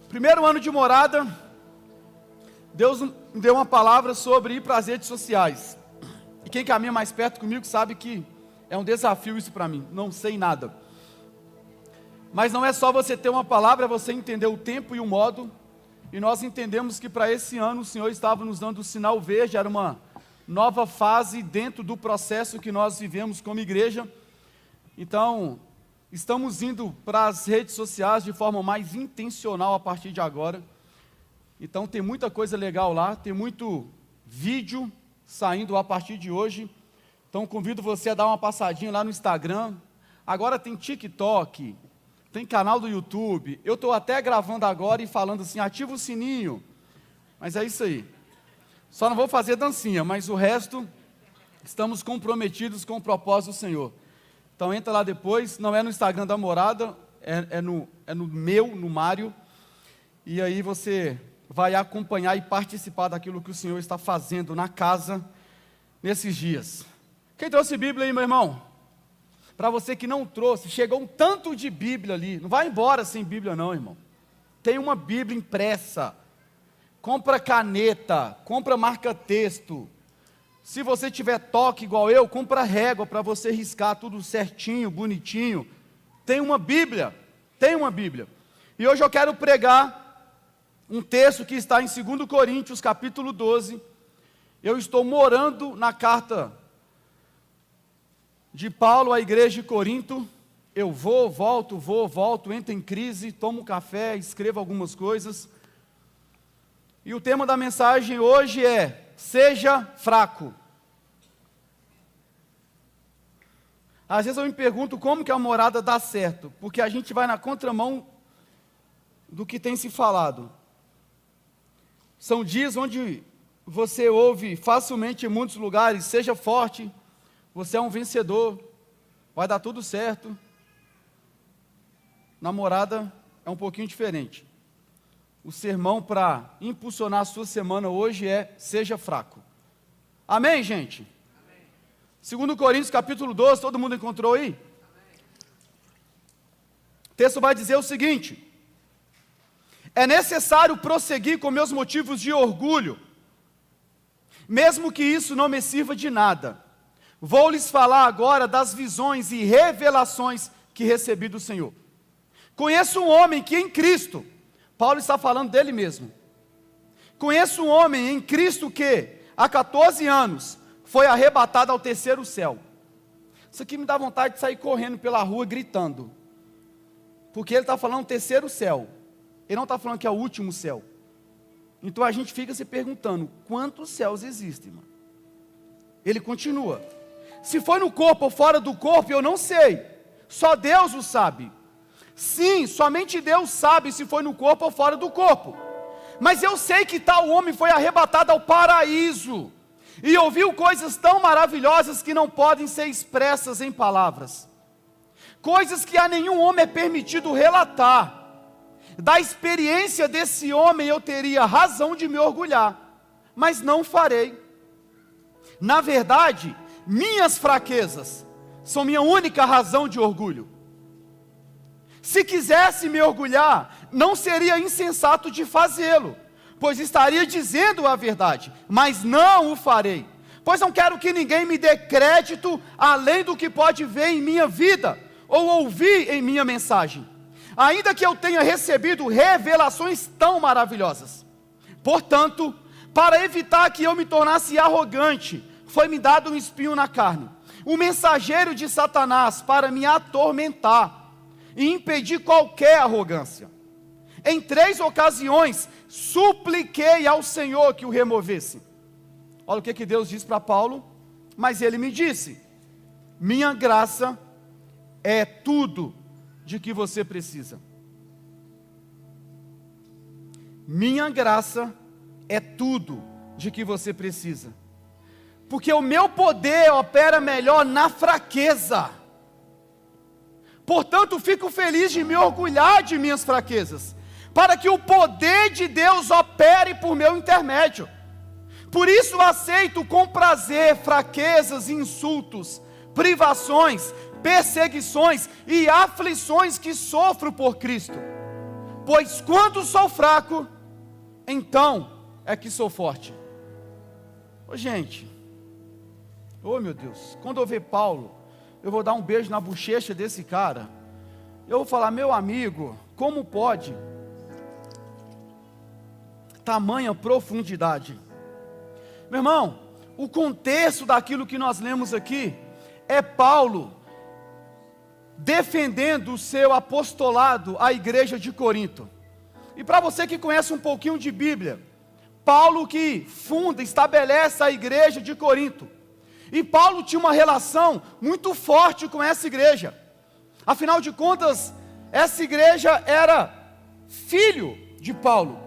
Primeiro ano de morada, Deus me deu uma palavra sobre ir para as redes sociais. E quem caminha mais perto comigo sabe que é um desafio isso para mim, não sei nada. Mas não é só você ter uma palavra, é você entender o tempo e o modo. E nós entendemos que para esse ano o Senhor estava nos dando o sinal verde, era uma nova fase dentro do processo que nós vivemos como igreja. Então, estamos indo para as redes sociais de forma mais intencional a partir de agora. Então tem muita coisa legal lá, tem muito vídeo saindo a partir de hoje. Então convido você a dar uma passadinha lá no Instagram. Agora tem TikTok, tem canal do YouTube. Eu estou até gravando agora e falando assim, ativa o sininho. Mas é isso aí. Só não vou fazer dancinha, mas o resto, estamos comprometidos com o propósito do Senhor. Então entra lá depois, não é no Instagram da Morada, é no meu, no Mário. E aí você vai acompanhar e participar daquilo que o Senhor está fazendo na casa nesses dias. Quem trouxe Bíblia aí, meu irmão? Para você que não trouxe, chegou um tanto de Bíblia ali. Não vai embora sem Bíblia não, irmão. Tem uma Bíblia impressa. Compra caneta, compra marca-texto. Se você tiver toque igual eu, compra régua para você riscar tudo certinho, bonitinho. Tem uma Bíblia. E hoje eu quero pregar um texto que está em 2 Coríntios, capítulo 12. Eu estou morando na carta de Paulo à igreja de Corinto. Eu vou, volto, entro em crise, tomo café, escrevo algumas coisas. E o tema da mensagem hoje é: seja fraco. Às vezes eu me pergunto como que a morada dá certo, porque a gente vai na contramão do que tem se falado. São dias onde você ouve facilmente em muitos lugares: seja forte, você é um vencedor, vai dar tudo certo. Na morada é um pouquinho diferente. O sermão para impulsionar a sua semana hoje é: seja fraco. Amém, gente? Amém. 2 Coríntios capítulo 12, todo mundo encontrou aí? Amém. O texto vai dizer o seguinte: é necessário prosseguir com meus motivos de orgulho, mesmo que isso não me sirva de nada. Vou lhes falar agora das visões e revelações que recebi do Senhor. Conheço um homem que em Cristo, Paulo está falando dele mesmo. Conheço um homem em Cristo que, há 14 anos, foi arrebatado ao terceiro céu. Isso aqui me dá vontade de sair correndo pela rua gritando. Porque ele está falando terceiro céu. Ele não está falando que é o último céu. Então a gente fica se perguntando: quantos céus existem, mano? Ele continua: se foi no corpo ou fora do corpo, eu não sei. Só Deus o sabe. Sim, somente Deus sabe se foi no corpo ou fora do corpo. Mas eu sei que tal homem foi arrebatado ao paraíso e ouviu coisas tão maravilhosas que não podem ser expressas em palavras. Coisas que a nenhum homem é permitido relatar. Da experiência desse homem eu teria razão de me orgulhar, mas não farei. Na verdade, minhas fraquezas são minha única razão de orgulho. Se quisesse me orgulhar, não seria insensato de fazê-lo, pois estaria dizendo a verdade, mas não o farei, pois não quero que ninguém me dê crédito além do que pode ver em minha vida, ou ouvir em minha mensagem, ainda que eu tenha recebido revelações tão maravilhosas. Portanto, para evitar que eu me tornasse arrogante, foi-me dado um espinho na carne, um mensageiro de Satanás para me atormentar e impedir qualquer arrogância. Em 3 ocasiões, supliquei ao Senhor que o removesse. Olha o que Deus diz para Paulo: mas ele me disse: minha graça é tudo de que você precisa. Minha graça é tudo de que você precisa, porque o meu poder opera melhor na fraqueza. Portanto, fico feliz de me orgulhar de minhas fraquezas, para que o poder de Deus opere por meu intermédio. Por isso aceito com prazer fraquezas, insultos, privações, perseguições e aflições que sofro por Cristo. pois quando sou fraco, então é que sou forte. Ô gente, ô meu Deus, quando eu ver Paulo, eu vou dar um beijo na bochecha desse cara, eu vou falar, meu amigo, como pode tamanha profundidade? Meu irmão, o contexto daquilo que nós lemos aqui, é Paulo defendendo o seu apostolado à igreja de Corinto. E para você que conhece um pouquinho de Bíblia, Paulo que funda, estabelece a igreja de Corinto. E Paulo tinha uma relação muito forte com essa igreja. Afinal de contas, essa igreja era filho de Paulo.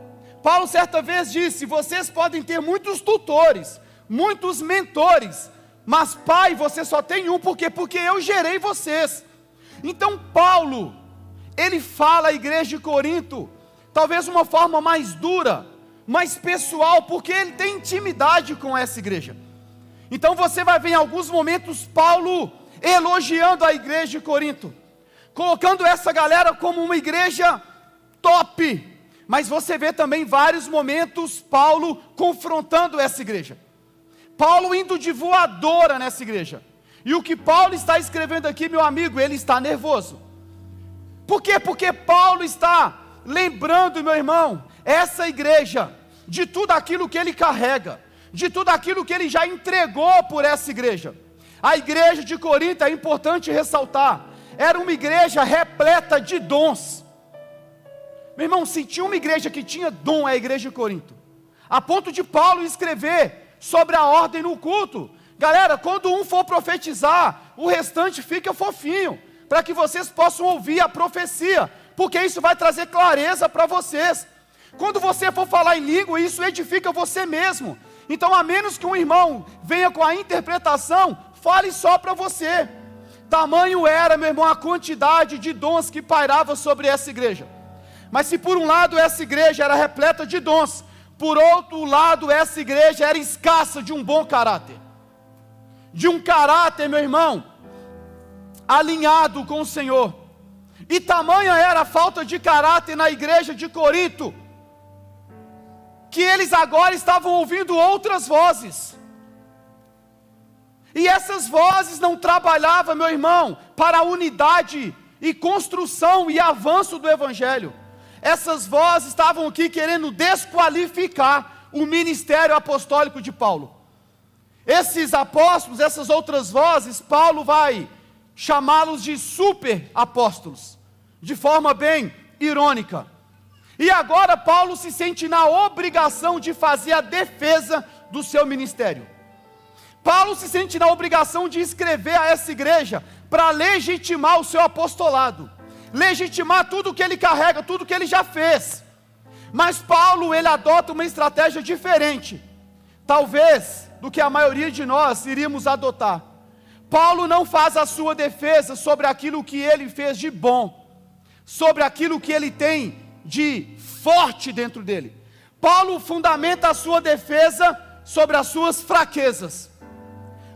Paulo certa vez disse, vocês podem ter muitos tutores, muitos mentores, mas pai você só tem um, por quê? Porque eu gerei vocês. Então Paulo, ele fala à igreja de Corinto, talvez de uma forma mais dura, mais pessoal, porque ele tem intimidade com essa igreja. Então você vai ver em alguns momentos Paulo elogiando a igreja de Corinto, colocando essa galera como uma igreja top, mas você vê também vários momentos Paulo confrontando essa igreja, Paulo indo de voadora nessa igreja. E o que Paulo está escrevendo aqui, meu amigo, ele está nervoso. Por quê? Porque Paulo está lembrando, meu irmão, essa igreja, de tudo aquilo que ele carrega, de tudo aquilo que ele já entregou por essa igreja. A igreja de Corinto, é importante ressaltar, era uma igreja repleta de dons. Meu irmão, se tinha uma igreja que tinha dom, é a igreja de Corinto, a ponto de Paulo escrever sobre a ordem no culto. Galera, quando um for profetizar, o restante fica fofinho, para que vocês possam ouvir a profecia, porque isso vai trazer clareza para vocês. Quando você for falar em língua, isso edifica você mesmo. Então, a menos que um irmão venha com a interpretação, fale só para você. Tamanho era, meu irmão, a quantidade de dons que pairava sobre essa igreja. Mas se por um lado essa igreja era repleta de dons, por outro lado essa igreja era escassa de um bom caráter. De um caráter, meu irmão, alinhado com o Senhor. E tamanha era a falta de caráter na igreja de Corinto, que eles agora estavam ouvindo outras vozes. E essas vozes não trabalhavam, meu irmão, para a unidade e construção e avanço do Evangelho. Essas vozes estavam aqui querendo desqualificar o ministério apostólico de Paulo. Esses apóstolos, essas outras vozes, Paulo vai chamá-los de super apóstolos, de forma bem irônica. E agora Paulo se sente na obrigação de fazer a defesa do seu ministério. Paulo se sente na obrigação de escrever a essa igreja para legitimar o seu apostolado, legitimar tudo que ele carrega, tudo que ele já fez. Mas Paulo, ele adota uma estratégia diferente, talvez, do que a maioria de nós iríamos adotar. Paulo não faz a sua defesa sobre aquilo que ele fez de bom, sobre aquilo que ele tem de forte dentro dele. Paulo fundamenta a sua defesa sobre as suas fraquezas.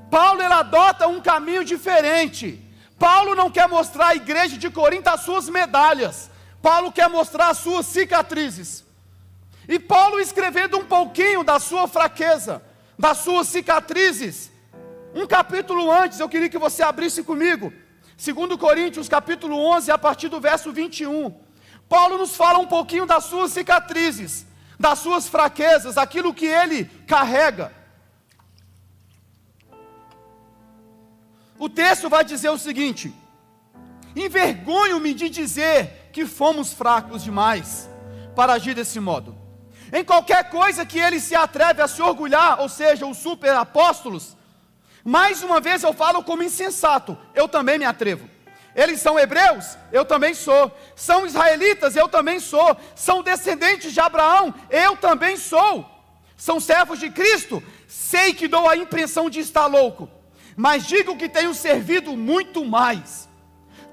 Paulo, ele adota um caminho diferente. Paulo não quer mostrar à igreja de Corinto as suas medalhas. Paulo quer mostrar as suas cicatrizes. E Paulo, escrevendo um pouquinho da sua fraqueza, das suas cicatrizes, um capítulo antes, eu queria que você abrisse comigo, 2 Coríntios capítulo 11, a partir do verso 21, Paulo nos fala um pouquinho das suas cicatrizes, das suas fraquezas, aquilo que ele carrega. O texto vai dizer o seguinte: envergonho-me de dizer que fomos fracos demais para agir desse modo. Em qualquer coisa que ele se atreve a se orgulhar, ou seja, os super apóstolos, mais uma vez eu falo como insensato, eu também me atrevo. Eles são hebreus? Eu também sou. São israelitas? Eu também sou. São descendentes de Abraão? Eu também sou. São servos de Cristo? Sei que dou a impressão de estar louco, mas digo que tenho servido muito mais.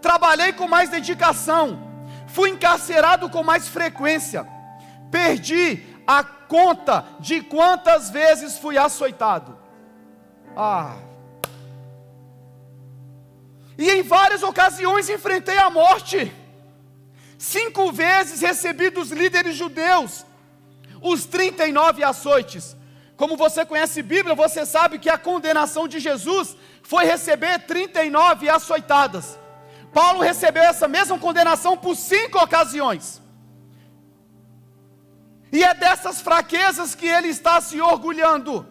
Trabalhei com mais dedicação, fui encarcerado com mais frequência, perdi a conta de quantas vezes fui açoitado. E em várias ocasiões enfrentei a morte. 5 vezes recebi dos líderes judeus os 39 açoites. Como você conhece Bíblia, você sabe que a condenação de Jesus foi receber 39 açoitadas. Paulo recebeu essa mesma condenação por 5 ocasiões. E é dessas fraquezas que ele está se orgulhando.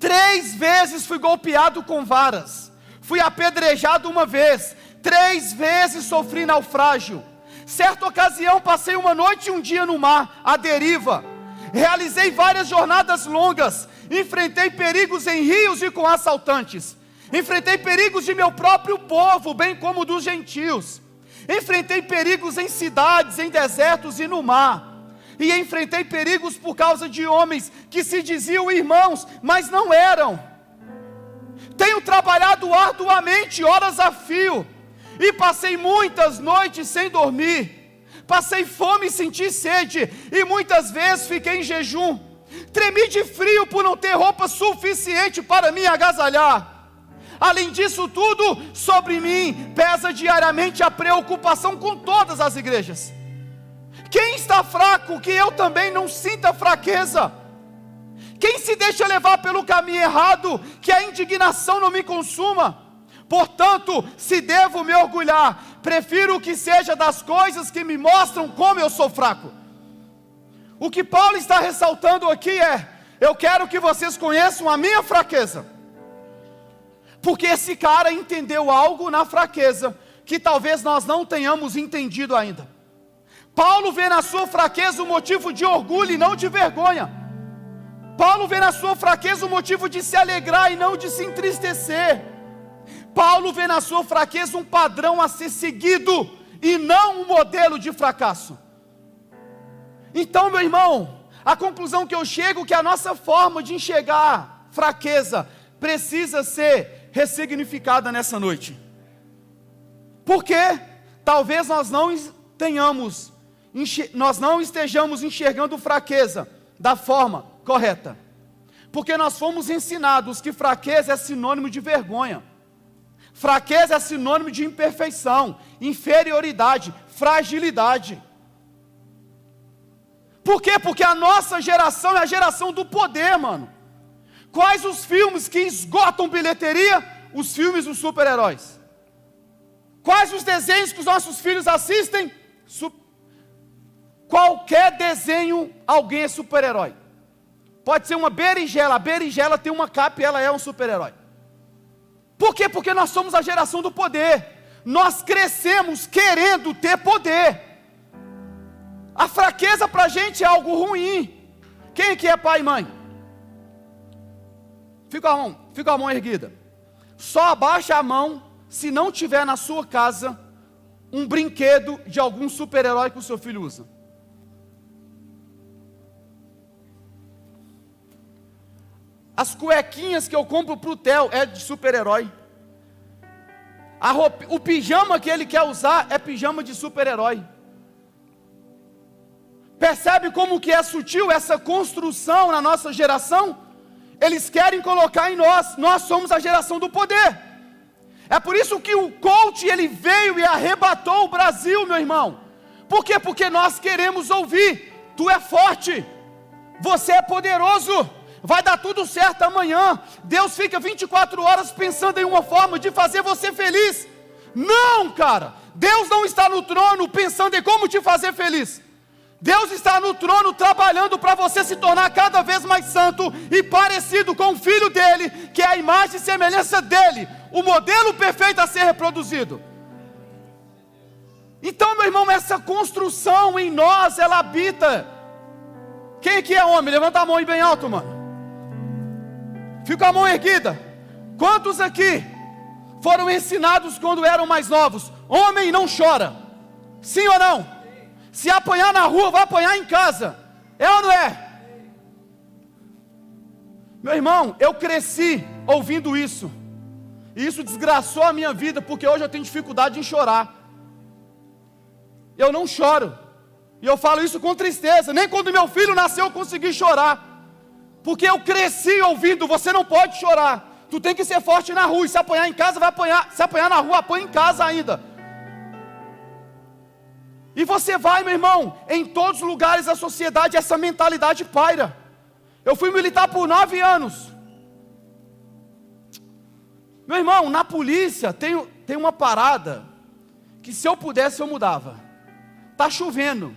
3 vezes fui golpeado com varas, fui apedrejado 1 vez, 3 vezes sofri naufrágio. Certa ocasião passei 1 noite e 1 dia no mar, à deriva. Realizei várias jornadas longas, enfrentei perigos em rios e com assaltantes. Enfrentei perigos de meu próprio povo, bem como dos gentios. Enfrentei perigos em cidades, em desertos e no mar. E enfrentei perigos por causa de homens que se diziam irmãos, mas não eram. Tenho trabalhado arduamente, horas a fio, e passei muitas noites sem dormir. Passei fome e senti sede, e muitas vezes fiquei em jejum. Tremi de frio por não ter roupa suficiente para me agasalhar. Além disso tudo, sobre mim pesa diariamente a preocupação com todas as igrejas. Quem está fraco, que eu também não sinta fraqueza? Quem se deixa levar pelo caminho errado, que a indignação não me consuma? Portanto, se devo me orgulhar, prefiro que seja das coisas que me mostram como eu sou fraco. O que Paulo está ressaltando aqui é: eu quero que vocês conheçam a minha fraqueza, porque esse cara entendeu algo na fraqueza, que talvez nós não tenhamos entendido ainda. Paulo vê na sua fraqueza um motivo de orgulho e não de vergonha. Paulo vê na sua fraqueza um motivo de se alegrar e não de se entristecer. Paulo vê na sua fraqueza um padrão a ser seguido e não um modelo de fracasso. Então, meu irmão, a conclusão que eu chego é que a nossa forma de enxergar fraqueza precisa ser ressignificada nessa noite. Porque talvez nós não estejamos enxergando fraqueza da forma correta. Porque nós fomos ensinados que fraqueza é sinônimo de vergonha. Fraqueza é sinônimo de imperfeição, inferioridade, fragilidade. Por quê? Porque a nossa geração é a geração do poder, mano. Quais os filmes que esgotam bilheteria? Os filmes dos super-heróis. Quais os desenhos que os nossos filhos assistem? Qualquer desenho, alguém é super-herói. Pode ser uma berinjela, a berinjela tem uma capa e ela é um super-herói. Por quê? Porque nós somos a geração do poder. Nós crescemos querendo ter poder. A fraqueza para a gente é algo ruim. Quem aqui é pai e mãe? Fica a mão erguida. Só abaixa a mão se não tiver na sua casa um brinquedo de algum super-herói que o seu filho usa. As cuequinhas que eu compro para o Theo é de super-herói. O pijama que ele quer usar é pijama de super-herói. Percebe como que é sutil essa construção na nossa geração? Eles querem colocar em nós somos a geração do poder. É por isso que o coach, ele veio e arrebatou o Brasil, meu irmão. Por quê? Porque nós queremos ouvir: tu é forte, você é poderoso, vai dar tudo certo amanhã. Deus fica 24 horas pensando em uma forma de fazer você feliz. Não, cara, Deus não está no trono pensando em como te fazer feliz. Deus está no trono trabalhando para você se tornar cada vez mais santo e parecido com o Filho dele, que é a imagem e semelhança dele, o modelo perfeito a ser reproduzido. Então, meu irmão, essa construção em nós, ela habita. Quem aqui é homem? Levanta a mão aí bem alto, mano. Fica a mão erguida. Quantos aqui foram ensinados quando eram mais novos? Homem não chora. Sim ou não? Se apanhar na rua, vai apanhar em casa. É ou não é? Meu irmão, eu cresci ouvindo isso. E isso desgraçou a minha vida, porque hoje eu tenho dificuldade em chorar. Eu não choro. E eu falo isso com tristeza. Nem quando meu filho nasceu eu consegui chorar. Porque eu cresci ouvindo: você não pode chorar. Tu tem que ser forte na rua. E se apanhar em casa, vai apanhar. Se apanhar na rua, apanha em casa ainda. E você vai, meu irmão, em todos os lugares da sociedade, essa mentalidade paira. Eu fui militar por 9 anos. Meu irmão, na polícia tem uma parada, que se eu pudesse eu mudava. Está chovendo.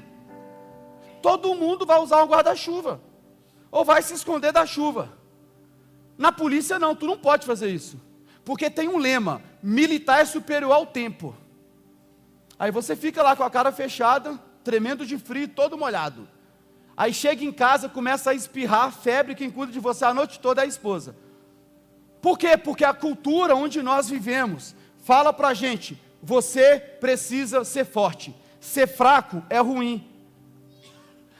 Todo mundo vai usar um guarda-chuva, ou vai se esconder da chuva. Na polícia não, tu não pode fazer isso. Porque tem um lema, militar é superior ao tempo. Aí você fica lá com a cara fechada, tremendo de frio, todo molhado. Aí chega em casa, começa a espirrar, febre, quem cuida de você a noite toda é a esposa. Por quê? Porque a cultura onde nós vivemos fala pra gente, você precisa ser forte. Ser fraco é ruim.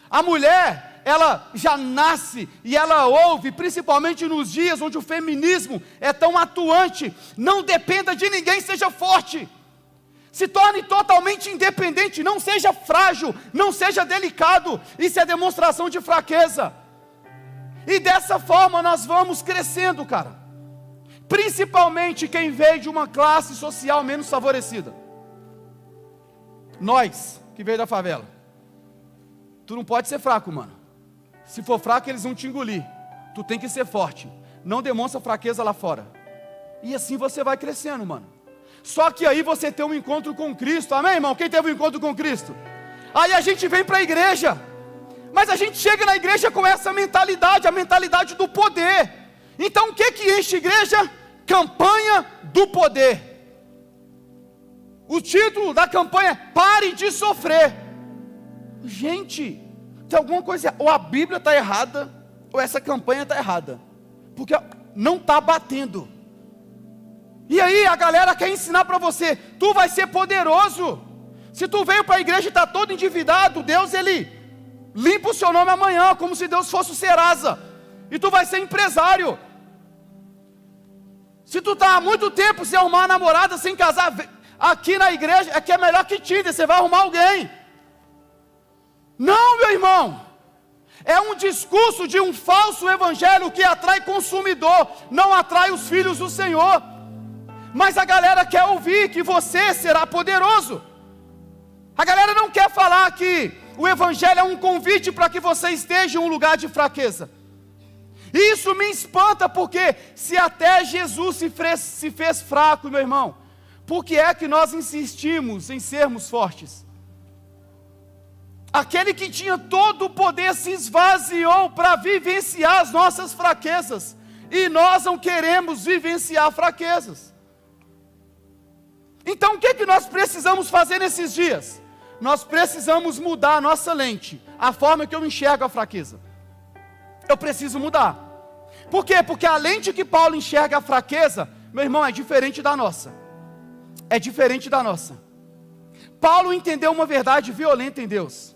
A mulher, ela já nasce e ela ouve, principalmente nos dias onde o feminismo é tão atuante, não dependa de ninguém, seja forte. Se torne totalmente independente, não seja frágil, não seja delicado, isso é demonstração de fraqueza. E dessa forma nós vamos crescendo, cara. Principalmente quem veio de uma classe social menos favorecida. Nós, que veio da favela. Tu não pode ser fraco, mano. Se for fraco, eles vão te engolir. Tu tem que ser forte. Não demonstra fraqueza lá fora. E assim você vai crescendo, mano. Só que aí você tem um encontro com Cristo. Amém, irmão? Quem teve um encontro com Cristo? Aí a gente vem para a igreja. Mas a gente chega na igreja com essa mentalidade, a mentalidade do poder. Então o que enche a igreja? Campanha do poder. O título da campanha é Pare de Sofrer. Gente, tem alguma coisa, ou a Bíblia está errada, ou essa campanha está errada. Porque não está batendo. E aí a galera quer ensinar para você, tu vai ser poderoso. Se tu veio para a igreja e está todo endividado, Deus ele limpa o seu nome amanhã, como se Deus fosse o Serasa. E tu vai ser empresário. Se tu está há muito tempo sem arrumar uma namorada, sem casar, aqui na igreja, é melhor que Tinder, você vai arrumar alguém. Não, meu irmão. É um discurso de um falso evangelho que atrai consumidor, não atrai os filhos do Senhor. Mas a galera quer ouvir que você será poderoso. A galera não quer falar que o evangelho é um convite para que você esteja em um lugar de fraqueza. E isso me espanta, porque se até Jesus se fez fraco, meu irmão, por que é que nós insistimos em sermos fortes? Aquele que tinha todo o poder se esvaziou para vivenciar as nossas fraquezas, e nós não queremos vivenciar fraquezas. Então o que nós precisamos fazer nesses dias? Nós precisamos mudar a nossa lente, a forma que eu enxergo a fraqueza. Eu preciso mudar. Por quê? Porque a lente que Paulo enxerga a fraqueza, meu irmão, é diferente da nossa. É diferente da nossa. Paulo entendeu uma verdade violenta em Deus.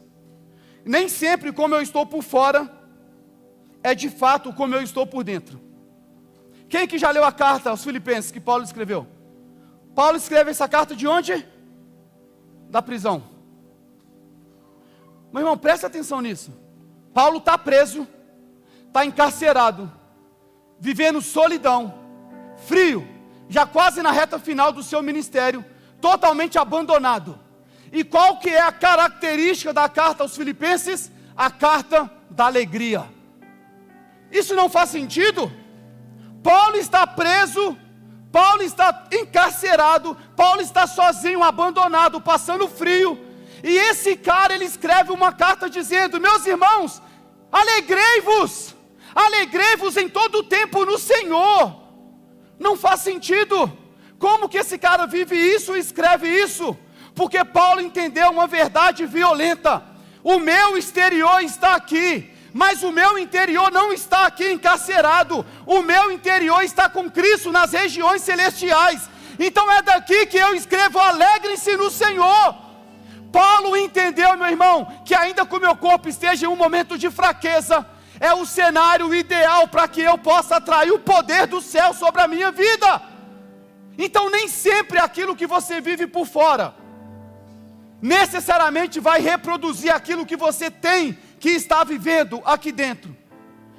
Nem sempre como eu estou por fora, é de fato como eu estou por dentro. Quem que já leu a carta aos Filipenses que Paulo escreveu? Paulo escreve essa carta de onde? Da prisão. Meu irmão, presta atenção nisso. Paulo está preso, está encarcerado, vivendo solidão, frio, já quase na reta final do seu ministério, totalmente abandonado. E qual que é a característica da carta aos Filipenses? A carta da alegria. Isso não faz sentido? Paulo está preso, Paulo está encarcerado, Paulo está sozinho, abandonado, passando frio, e esse cara, ele escreve uma carta dizendo: meus irmãos, alegrei-vos em todo o tempo no Senhor. Não faz sentido. Como que esse cara vive isso e escreve isso? Porque Paulo entendeu uma verdade violenta: o meu exterior está aqui, mas o meu interior não está aqui encarcerado. O meu interior está com Cristo nas regiões celestiais. Então é daqui que eu escrevo: alegrem-se no Senhor. Paulo entendeu, meu irmão, que ainda que o meu corpo esteja em um momento de fraqueza, é o cenário ideal para que eu possa atrair o poder do céu sobre a minha vida. Então nem sempre aquilo que você vive por fora necessariamente vai reproduzir aquilo que você tem que está vivendo aqui dentro.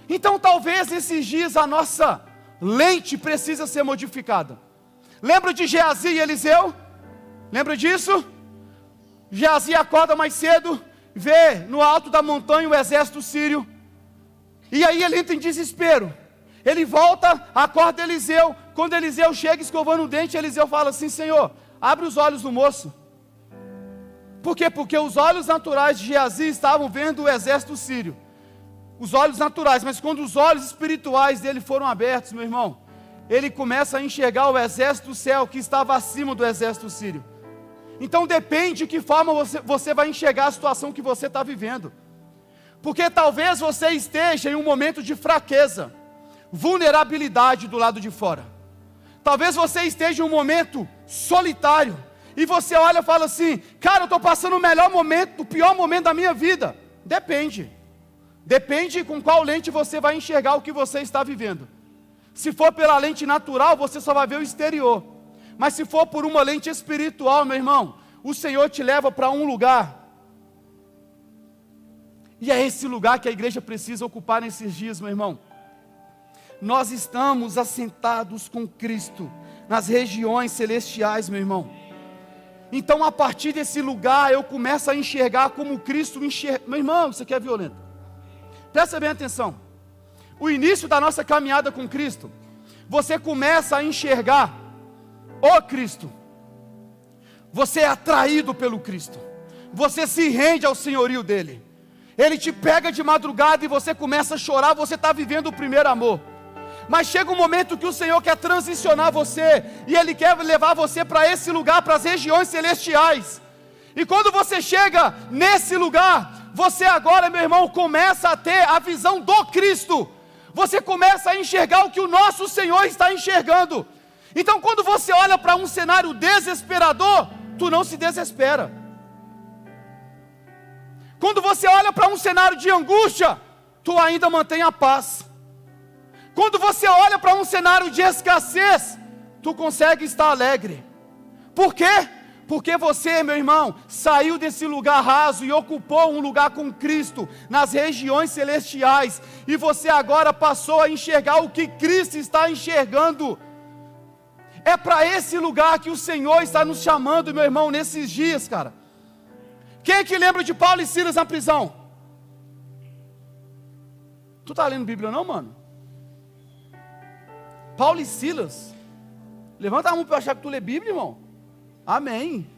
Então talvez esses dias a nossa lente precisa ser modificada. Lembra de Geazi e Eliseu? Lembra disso? Geazi acorda mais cedo, vê no alto da montanha o exército sírio, e aí ele entra em desespero. Ele volta, acorda Eliseu. Quando Eliseu chega escovando o dente, Eliseu fala assim: Senhor, abre os olhos do moço. Por quê? Porque os olhos naturais de Geazi estavam vendo o exército sírio, os olhos naturais, mas quando os olhos espirituais dele foram abertos, meu irmão, ele começa a enxergar o exército do céu que estava acima do exército sírio. Então depende de que forma você vai enxergar a situação que você está vivendo, porque talvez você esteja em um momento de fraqueza, vulnerabilidade do lado de fora. Talvez você esteja em um momento solitário, e você olha e fala assim: cara, eu estou passando o melhor momento, o pior momento da minha vida. Depende com qual lente você vai enxergar o que você está vivendo. Se for pela lente natural, você só vai ver o exterior. Mas se for por uma lente espiritual, meu irmão, o Senhor te leva para um lugar. E é esse lugar que a igreja precisa ocupar nesses dias, meu irmão. Nós estamos assentados com Cristo nas regiões celestiais, meu irmão. Então a partir desse lugar eu começo a enxergar como Cristo enxerga. Meu irmão, isso aqui é violento. Presta bem atenção. O início da nossa caminhada com Cristo, você começa a enxergar o Cristo. Você é atraído pelo Cristo. Você se rende ao senhorio dele. Ele te pega de madrugada e você começa a chorar. Você está vivendo o primeiro amor. Mas chega um momento que o Senhor quer transicionar você, e Ele quer levar você para esse lugar, para as regiões celestiais. E quando você chega nesse lugar, você agora, meu irmão, começa a ter a visão do Cristo. Você começa a enxergar o que o nosso Senhor está enxergando. Então quando você olha para um cenário desesperador, tu não se desespera. Quando você olha para um cenário de angústia, tu ainda mantém a paz. Quando você olha para um cenário de escassez, tu consegue estar alegre. Por quê? Porque você, meu irmão, saiu desse lugar raso e ocupou um lugar com Cristo nas regiões celestiais, e você agora passou a enxergar o que Cristo está enxergando. É para esse lugar que o Senhor está nos chamando, meu irmão, nesses dias, cara. Quem é que lembra de Paulo e Silas na prisão? Tu tá lendo Bíblia não, mano? Paulo e Silas, levanta a mão para eu achar que tu lê Bíblia, irmão. Amém.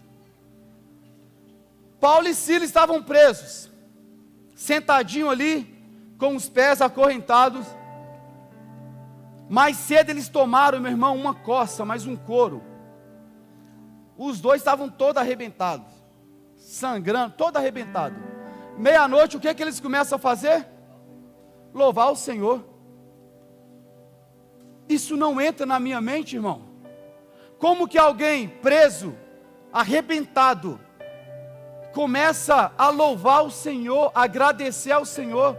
Paulo e Silas estavam presos, sentadinho ali, com os pés acorrentados. Mais cedo eles tomaram, meu irmão, uma coça, mais um couro. Os dois estavam todos arrebentados, sangrando, todo arrebentado. Meia-noite, o que é que eles começam a fazer? Louvar o Senhor. Isso não entra na minha mente, irmão. Como que alguém preso, arrebentado, começa a louvar o Senhor, agradecer ao Senhor?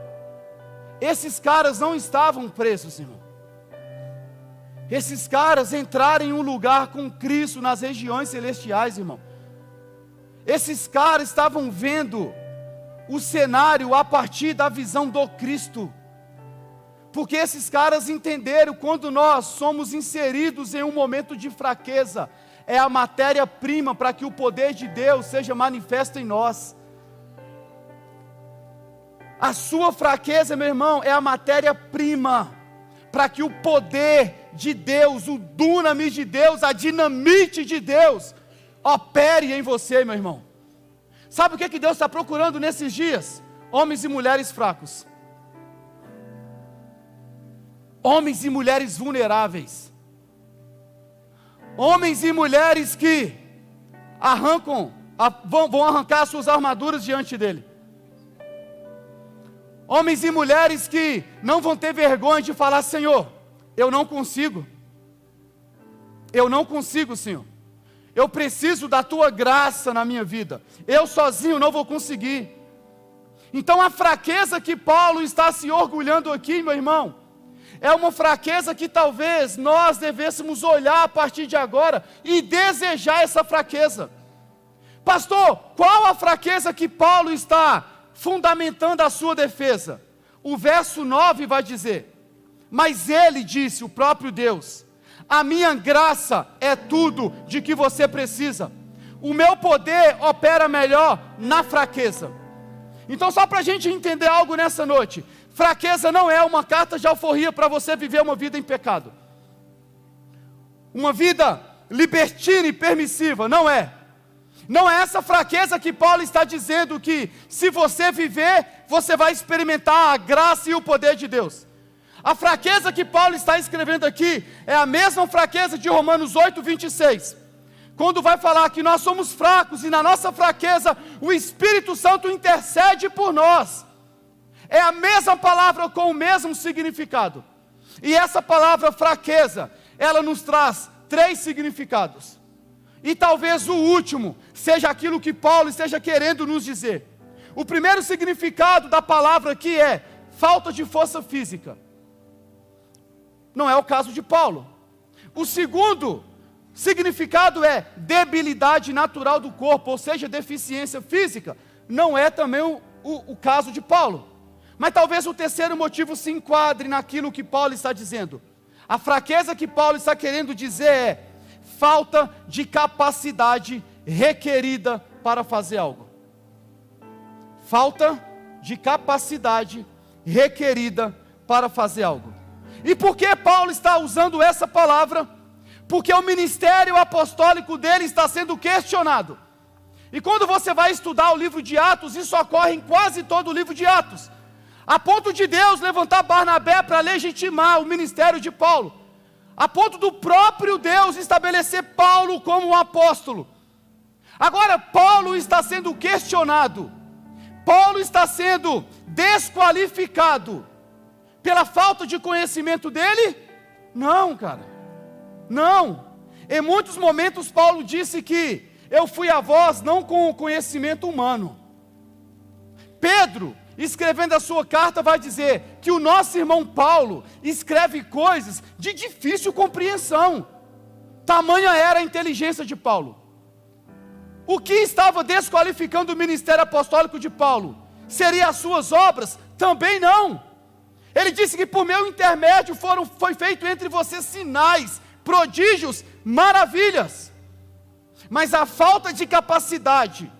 Esses caras não estavam presos, irmão. Esses caras entraram em um lugar com Cristo nas regiões celestiais, irmão. Esses caras estavam vendo o cenário a partir da visão do Cristo. Porque esses caras entenderam, quando nós somos inseridos em um momento de fraqueza, é a matéria-prima para que o poder de Deus seja manifesto em nós. A sua fraqueza, meu irmão, é a matéria-prima para que o poder de Deus, o dunamis de Deus, a dinamite de Deus, opere em você, meu irmão. Sabe o que Deus está procurando nesses dias? Homens e mulheres fracos. Homens e mulheres vulneráveis. Homens e mulheres que vão arrancar suas armaduras diante dele. Homens e mulheres que não vão ter vergonha de falar: Senhor, eu não consigo. Eu não consigo, Senhor. Eu preciso da tua graça na minha vida. Eu sozinho não vou conseguir. Então a fraqueza que Paulo está se orgulhando aqui, meu irmão, é uma fraqueza que talvez nós devêssemos olhar a partir de agora e desejar essa fraqueza. Pastor, qual a fraqueza que Paulo está fundamentando a sua defesa? O verso 9 vai dizer: mas ele disse, o próprio Deus: a minha graça é tudo de que você precisa. o meu poder opera melhor na fraqueza. Então, só para a gente entender algo nessa noite, fraqueza não é uma carta de alforria para você viver uma vida em pecado, uma vida libertina e permissiva, não é. Não é essa fraqueza que Paulo está dizendo que, se você viver, você vai experimentar a graça e o poder de Deus. A fraqueza que Paulo está escrevendo aqui é a mesma fraqueza de Romanos 8, 26. Quando vai falar que nós somos fracos e na nossa fraqueza o Espírito Santo intercede por nós. É a mesma palavra com o mesmo significado. E essa palavra fraqueza, ela nos traz 3 significados. E talvez o último seja aquilo que Paulo esteja querendo nos dizer. O primeiro significado da palavra aqui é falta de força física. Não é o caso de Paulo. O segundo significado é debilidade natural do corpo, ou seja, deficiência física. Não é também o caso de Paulo. Mas talvez o terceiro motivo se enquadre naquilo que Paulo está dizendo. A fraqueza que Paulo está querendo dizer é falta de capacidade requerida para fazer algo. Falta de capacidade requerida para fazer algo. E por que Paulo está usando essa palavra? Porque o ministério apostólico dele está sendo questionado. E quando você vai estudar o livro de Atos, isso ocorre em quase todo o livro de Atos, a ponto de Deus levantar Barnabé para legitimar o ministério de Paulo, a ponto do próprio Deus estabelecer Paulo como um apóstolo. Agora, Paulo está sendo questionado, Paulo está sendo desqualificado pela falta de conhecimento dele? Não, cara, não. Em muitos momentos Paulo disse que eu fui a vós não com o conhecimento humano. Pedro, escrevendo a sua carta, vai dizer que o nosso irmão Paulo escreve coisas de difícil compreensão. Tamanha era a inteligência de Paulo. O que estava desqualificando o ministério apostólico de Paulo? Seria as suas obras? Também não. Ele disse que por meu intermédio foi feito entre vocês sinais, prodígios, maravilhas. Mas a falta de capacidade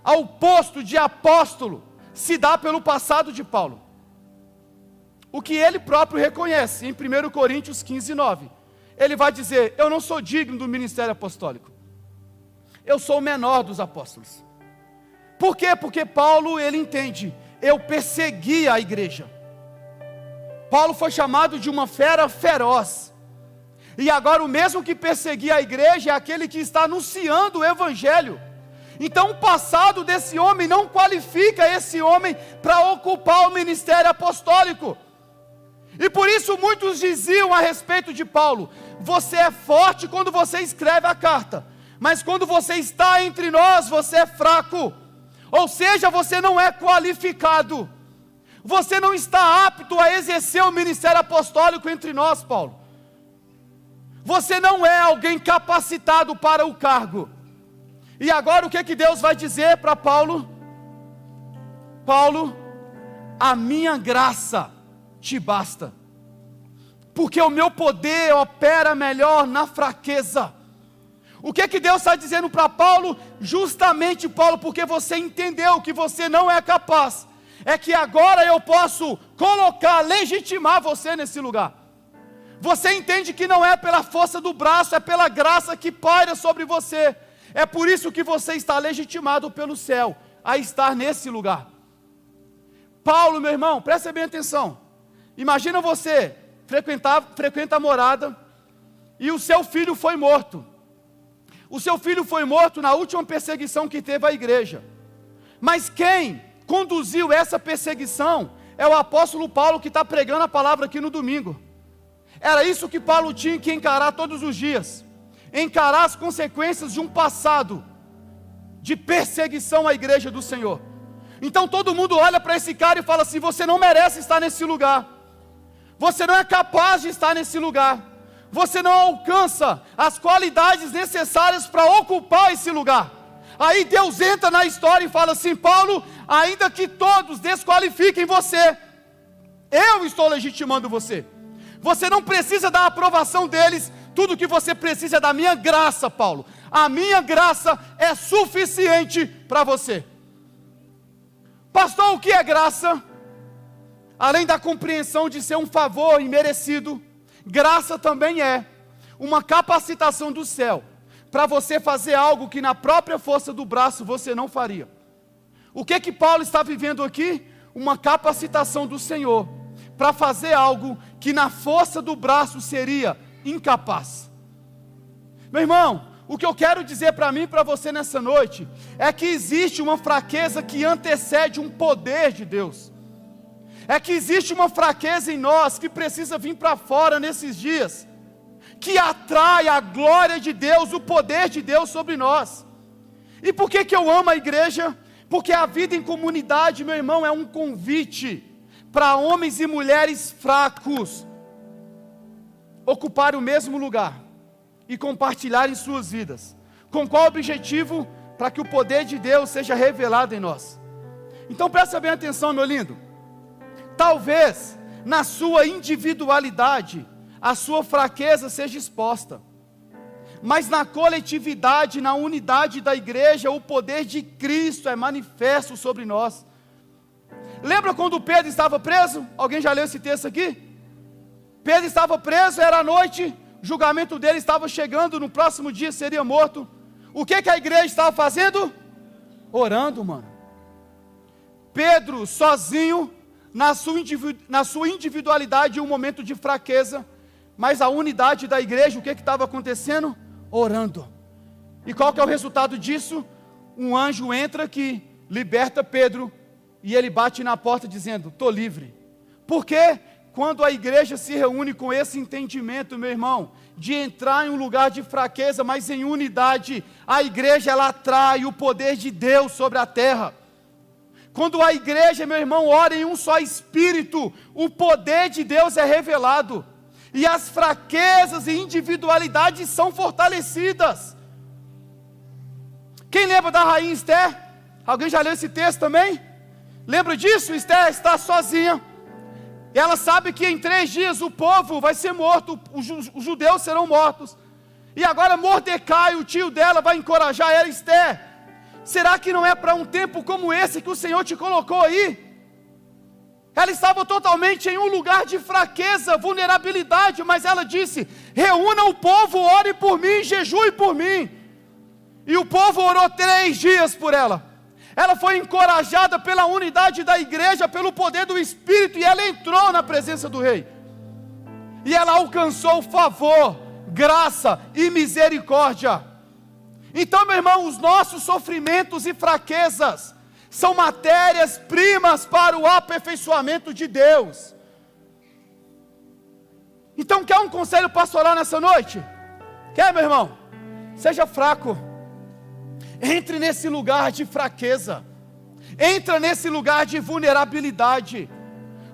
ao posto de apóstolo se dá pelo passado de Paulo. O que ele próprio reconhece em 1 Coríntios 15, 9. Ele vai dizer, eu não sou digno do ministério apostólico. Eu sou o menor dos apóstolos. Por quê? Porque Paulo, ele entende, eu perseguia a igreja. Paulo foi chamado de uma fera feroz. E agora o mesmo que perseguia a igreja é aquele que está anunciando o evangelho. Então o passado desse homem não qualifica esse homem para ocupar o ministério apostólico. E por isso muitos diziam a respeito de Paulo, você é forte quando você escreve a carta, mas quando você está entre nós, você é fraco. Ou seja, você não é qualificado. Você não está apto a exercer o ministério apostólico entre nós, Paulo. Você não é alguém capacitado para o cargo. E agora o que Deus vai dizer para Paulo? Paulo, a minha graça te basta, porque o meu poder opera melhor na fraqueza. O que Deus está dizendo para Paulo? Justamente, Paulo, porque você entendeu que você não é capaz, é que agora eu posso colocar, legitimar você nesse lugar. Você entende que não é pela força do braço, é pela graça que paira sobre você. É por isso que você está legitimado pelo céu a estar nesse lugar. Paulo, meu irmão, presta bem atenção. Imagina você frequenta a morada e o seu filho foi morto. O seu filho foi morto na última perseguição que teve a igreja. Mas quem conduziu essa perseguição é o apóstolo Paulo, que está pregando a palavra aqui no domingo. Era isso que Paulo tinha que encarar todos os dias. Encarar as consequências de um passado de perseguição à igreja do Senhor. Então todo mundo olha para esse cara e fala assim, você não merece estar nesse lugar. Você não é capaz de estar nesse lugar. Você não alcança as qualidades necessárias para ocupar esse lugar. Aí Deus entra na história e fala assim, Paulo, ainda que todos desqualifiquem você, eu estou legitimando você. Você não precisa da aprovação deles. Tudo que você precisa é da minha graça, Paulo. a minha graça é suficiente para você. Pastor, o que é graça? Além da compreensão de ser um favor imerecido, graça também é uma capacitação do céu para você fazer algo que na própria força do braço você não faria. O que Paulo está vivendo aqui? Uma capacitação do Senhor para fazer algo que na força do braço seria incapaz. Meu irmão, o que eu quero dizer para mim e para você nessa noite é que existe uma fraqueza que antecede um poder de Deus. É que existe uma fraqueza em nós que precisa vir para fora nesses dias, que atrai a glória de Deus, o poder de Deus sobre nós. E por que eu amo a igreja? Porque a vida em comunidade, meu irmão, é um convite para homens e mulheres fracos ocupar o mesmo lugar e compartilharem suas vidas. Com qual objetivo? Para que o poder de Deus seja revelado em nós. Então presta bem atenção, meu lindo. Talvez na sua individualidade a sua fraqueza seja exposta, mas na coletividade, na unidade da igreja, o poder de Cristo é manifesto sobre nós. Lembra quando Pedro estava preso? Alguém já leu esse texto aqui? Pedro estava preso, era noite, o julgamento dele estava chegando, no próximo dia seria morto. O que a igreja estava fazendo? Orando, mano. Pedro sozinho, na sua individualidade, um momento de fraqueza, mas a unidade da igreja, o que estava acontecendo? Orando. E qual que é o resultado disso? Um anjo entra que liberta Pedro, e ele bate na porta dizendo, estou livre. Por quê? Quando a igreja se reúne com esse entendimento, meu irmão, de entrar em um lugar de fraqueza, mas em unidade, a igreja ela atrai o poder de Deus sobre a terra. Quando a igreja, meu irmão, ora em um só espírito, o poder de Deus é revelado, e as fraquezas e individualidades são fortalecidas. Quem lembra da rainha Esther? Alguém já leu esse texto também? Lembra disso? Esther está sozinha, ela sabe que em 3 dias o povo vai ser morto, os judeus serão mortos, e agora Mordecai, o tio dela, vai encorajar ela. Esther, será que não é para um tempo como esse que o Senhor te colocou aí? Ela estava totalmente em um lugar de fraqueza, vulnerabilidade, mas ela disse, reúna o povo, ore por mim, jejue por mim. E o povo orou 3 dias por ela. Ela foi encorajada pela unidade da igreja, pelo poder do Espírito, e ela entrou na presença do rei. E ela alcançou favor, graça e misericórdia. Então, meu irmão, os nossos sofrimentos e fraquezas são matérias-primas para o aperfeiçoamento de Deus. Então, quer um conselho pastoral nessa noite? Quer, meu irmão? Seja fraco. Entre nesse lugar de fraqueza. Entra nesse lugar de vulnerabilidade.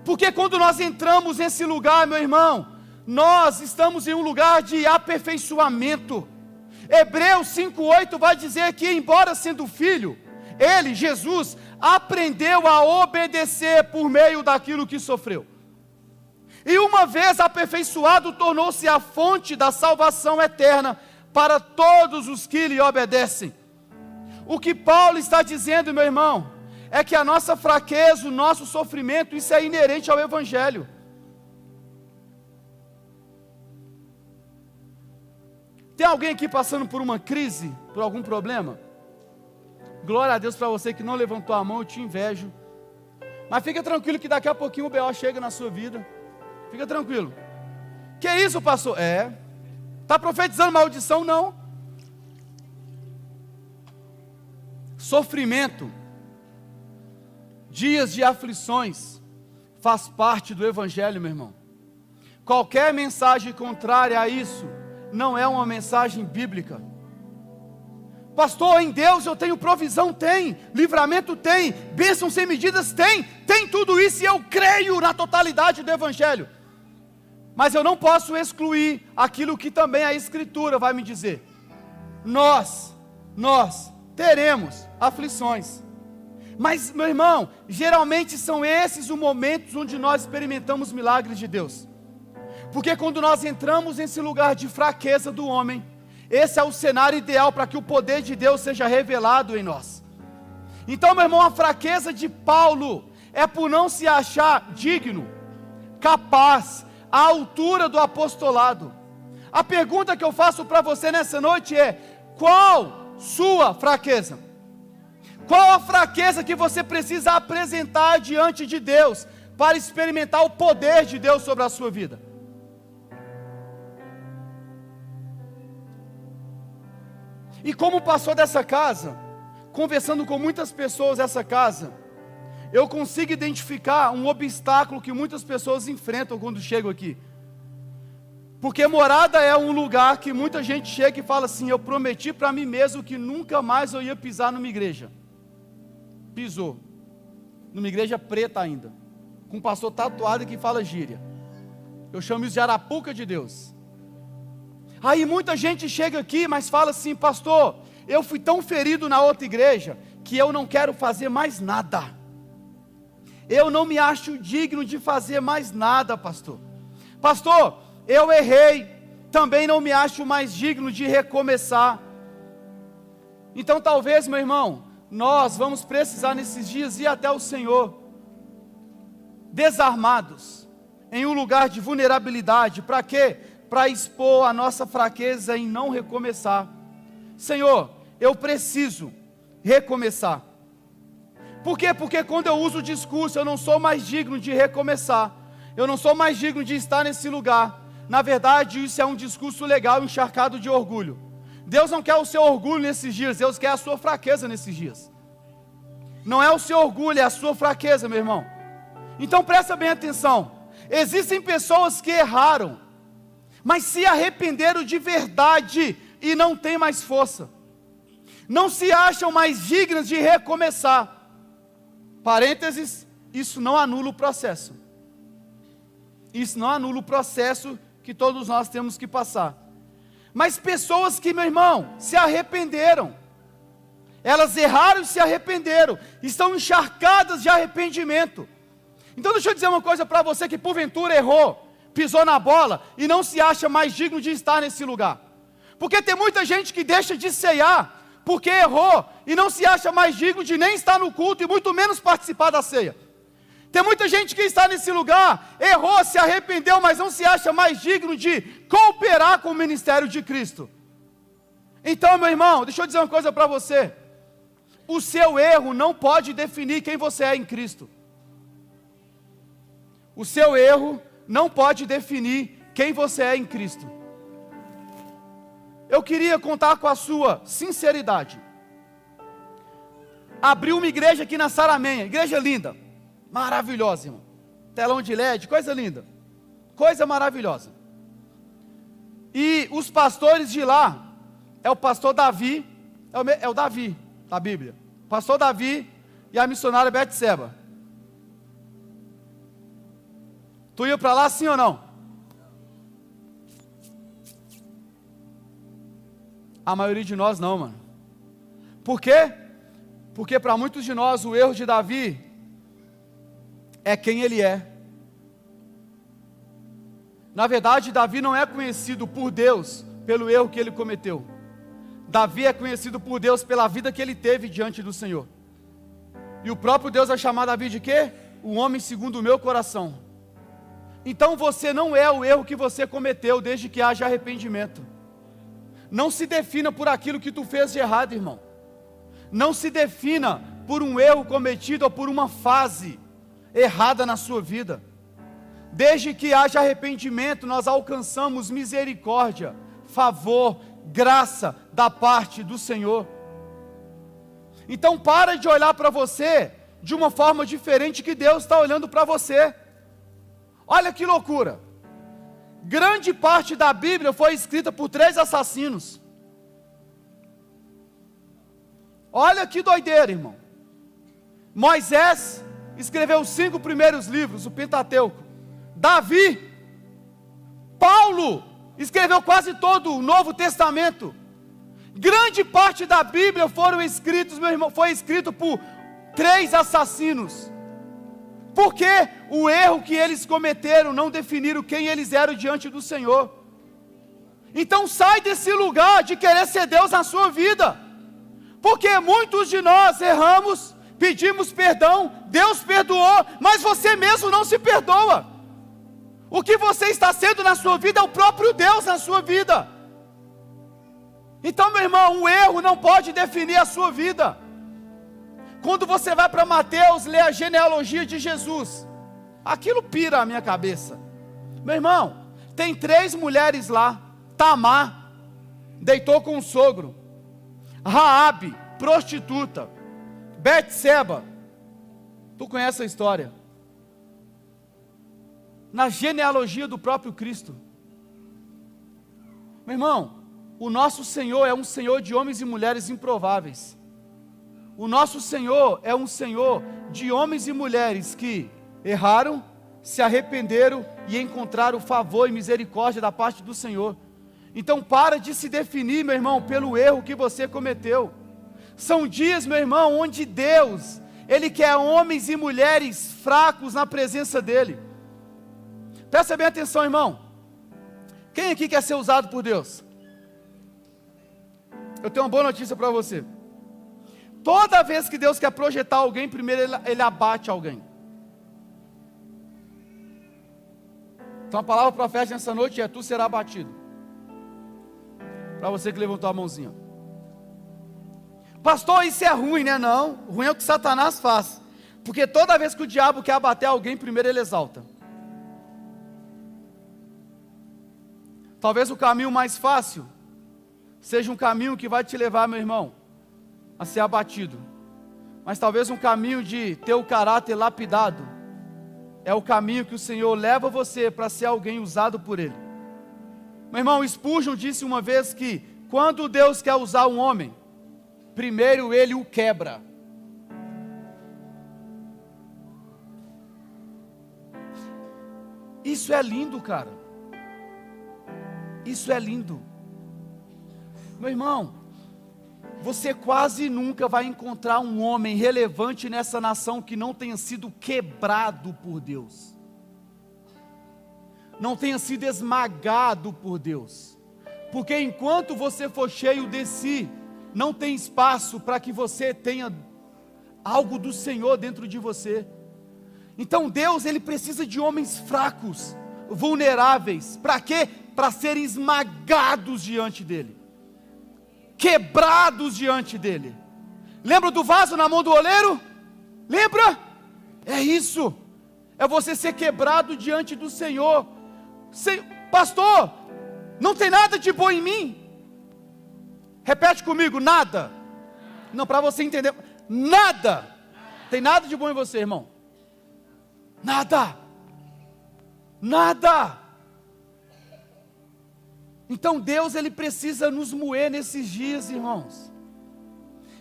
Porque quando nós entramos nesse lugar, meu irmão, nós estamos em um lugar de aperfeiçoamento. Hebreus 5:8 vai dizer que, embora sendo filho, ele, Jesus, aprendeu a obedecer por meio daquilo que sofreu. E uma vez aperfeiçoado, tornou-se a fonte da salvação eterna para todos os que lhe obedecem. O que Paulo está dizendo, meu irmão, é que a nossa fraqueza, o nosso sofrimento, isso é inerente ao Evangelho. Tem alguém aqui passando por uma crise, por algum problema? Glória a Deus para você que não levantou a mão, eu te invejo. Mas fica tranquilo que daqui a pouquinho o B.O. chega na sua vida. Fica tranquilo. Que isso, pastor? Está profetizando maldição? Não. Sofrimento, dias de aflições, faz parte do Evangelho, meu irmão. Qualquer mensagem contrária a isso, não é uma mensagem bíblica. Pastor, em Deus eu tenho provisão? Tem. Livramento? Tem. Bênção sem medidas? Tem tudo isso, e eu creio na totalidade do Evangelho. Mas eu não posso excluir aquilo que também a Escritura vai me dizer. Nós teremos aflições. Mas, meu irmão, geralmente são esses os momentos onde nós experimentamos milagres de Deus. Porque quando nós entramos nesse lugar de fraqueza do homem, Esse é o cenário ideal para que o poder de Deus seja revelado em nós. Então, meu irmão, a fraqueza de Paulo é por não se achar digno, capaz, à altura do apostolado. A pergunta que eu faço para você nessa noite é: qual sua fraqueza? Qual a fraqueza que você precisa apresentar diante de Deus para experimentar o poder de Deus sobre a sua vida? E como pastor dessa casa, conversando com muitas pessoas dessa casa, eu consigo identificar um obstáculo que muitas pessoas enfrentam quando chegam aqui. Porque morada é um lugar que muita gente chega e fala assim: eu prometi para mim mesmo que nunca mais eu ia pisar numa igreja. Pisou. Numa igreja preta ainda, com um pastor tatuado que fala gíria. Eu chamo isso de Arapuca de Deus. Aí muita gente chega aqui, mas fala assim: pastor, eu fui tão ferido na outra igreja, que eu não quero fazer mais nada. Eu não me acho digno de fazer mais nada, pastor. Pastor, eu errei, também não me acho mais digno de recomeçar. Então talvez, meu irmão, nós vamos precisar nesses dias ir até o Senhor, desarmados, em um lugar de vulnerabilidade. Para quê? Para expor a nossa fraqueza em não recomeçar. Senhor, eu preciso recomeçar. Por quê? Porque quando eu uso o discurso, eu não sou mais digno de recomeçar. Eu não sou mais digno de estar nesse lugar. Na verdade, isso é um discurso legal, encharcado de orgulho. Deus não quer o seu orgulho nesses dias, Deus quer a sua fraqueza nesses dias. Não é o seu orgulho, é a sua fraqueza, meu irmão. Então presta bem atenção. Existem pessoas que erraram, mas se arrependeram de verdade e não têm mais força. Não se acham mais dignas de recomeçar. Parênteses, isso não anula o processo. Isso não anula o processo que todos nós temos que passar. Mas pessoas que, meu irmão, se arrependeram. Elas erraram e se arrependeram. Estão encharcadas de arrependimento. Então deixa eu dizer uma coisa para você que porventura errou, pisou na bola e não se acha mais digno de estar nesse lugar. Porque tem muita gente que deixa de ceiar porque errou e não se acha mais digno de nem estar no culto e muito menos participar da ceia. Tem muita gente que está nesse lugar, errou, se arrependeu, mas não se acha mais digno de cooperar com o ministério de Cristo. Então, meu irmão, deixa eu dizer uma coisa para você. O seu erro não pode definir quem você é em Cristo. O seu erro não pode definir quem você é em Cristo. Eu queria contar com a sua sinceridade. Abri uma igreja aqui na Saramenha, igreja linda, maravilhosa, irmão. Telão de LED, coisa linda, coisa maravilhosa. E os pastores de lá, é o pastor Davi, é o Davi da Bíblia, pastor Davi e a missionária Betseba. Tu ia para lá sim ou não? A maioria de nós não, mano. Por quê? Porque para muitos de nós o erro de Davi é quem ele é. Na verdade, Davi não é conhecido por Deus pelo erro que ele cometeu. Davi é conhecido por Deus pela vida que ele teve diante do Senhor. E o próprio Deus vai chamar Davi de quê? O homem segundo o meu coração. Então você não é o erro que você cometeu, desde que haja arrependimento. Não se defina por aquilo que tu fez de errado, irmão. Não se defina por um erro cometido ou por uma fase errada na sua vida. Desde que haja arrependimento, nós alcançamos misericórdia, favor, graça da parte do Senhor. Então para de olhar para você de uma forma diferente que Deus está olhando para você. Olha que loucura. Grande parte da Bíblia foi escrita por 3 assassinos. Olha que doideira, irmão. Moisés escreveu os 5 primeiros livros, o Pentateuco. Davi, Paulo, escreveu quase todo o Novo Testamento. Grande parte da Bíblia meu irmão, foi escrito por 3 assassinos. Porque o erro que eles cometeram não definiram quem eles eram diante do Senhor. Então sai desse lugar de querer ser Deus na sua vida, porque muitos de nós erramos, pedimos perdão, Deus perdoou, mas você mesmo não se perdoa. O que você está sendo na sua vida é o próprio Deus na sua vida. Então, meu irmão, um erro não pode definir a sua vida. Quando você vai para Mateus, lê a genealogia de Jesus, aquilo pira a minha cabeça. Meu irmão, tem 3 mulheres lá. Tamar deitou com o sogro, Raabe, prostituta, Betseba, tu conhece a história, na genealogia do próprio Cristo. Meu irmão, o nosso Senhor é um Senhor de homens e mulheres improváveis. O nosso Senhor é um Senhor de homens e mulheres que erraram, se arrependeram e encontraram favor e misericórdia da parte do Senhor. Então para de se definir, meu irmão, pelo erro que você cometeu. São dias, meu irmão, onde Deus, Ele quer homens e mulheres fracos na presença dEle. Presta bem atenção, irmão. Quem aqui quer ser usado por Deus? Eu tenho uma boa notícia para você. Toda vez que Deus quer projetar alguém, primeiro Ele abate alguém. Então a palavra profética nessa noite é: tu será abatido. Para você que levantou a mãozinha. Pastor, isso é ruim, né? Não, ruim é o que Satanás faz. Porque toda vez que o diabo quer abater alguém, primeiro ele exalta. Talvez o caminho mais fácil seja um caminho que vai te levar, meu irmão, a ser abatido. Mas talvez um caminho de ter o caráter lapidado é o caminho que o Senhor leva você para ser alguém usado por Ele. Meu irmão, Spurgeon disse uma vez que quando Deus quer usar um homem, primeiro Ele o quebra. Isso é lindo, cara. Isso é lindo. Meu irmão, você quase nunca vai encontrar um homem relevante nessa nação que não tenha sido quebrado por Deus. Não tenha sido esmagado por Deus. Porque enquanto você for cheio de si, não tem espaço para que você tenha algo do Senhor dentro de você. Então Deus, Ele precisa de homens fracos, vulneráveis. Para quê? Para serem esmagados diante dEle, quebrados diante dEle. Lembra do vaso na mão do oleiro? Lembra? É isso. É você ser quebrado diante do Senhor. Pastor, não tem nada de bom em mim. Repete comigo: nada. Não, para você entender, nada. Tem nada de bom em você, irmão. Nada. Nada. Então Deus, Ele precisa nos moer nesses dias, irmãos.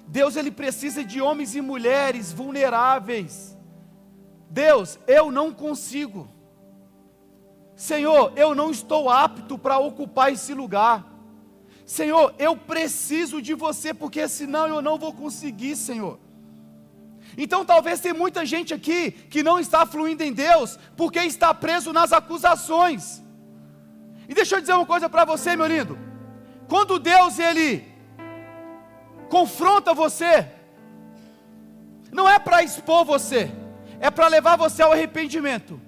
Deus, Ele precisa de homens e mulheres vulneráveis. Deus, eu não consigo. Senhor, eu não estou apto para ocupar esse lugar. Senhor, eu preciso de você, porque senão eu não vou conseguir, Senhor. Então talvez tem muita gente aqui que não está fluindo em Deus, porque está preso nas acusações. E deixa eu dizer uma coisa para você, meu lindo. Quando Deus, Ele confronta você, não é para expor você, é para levar você ao arrependimento.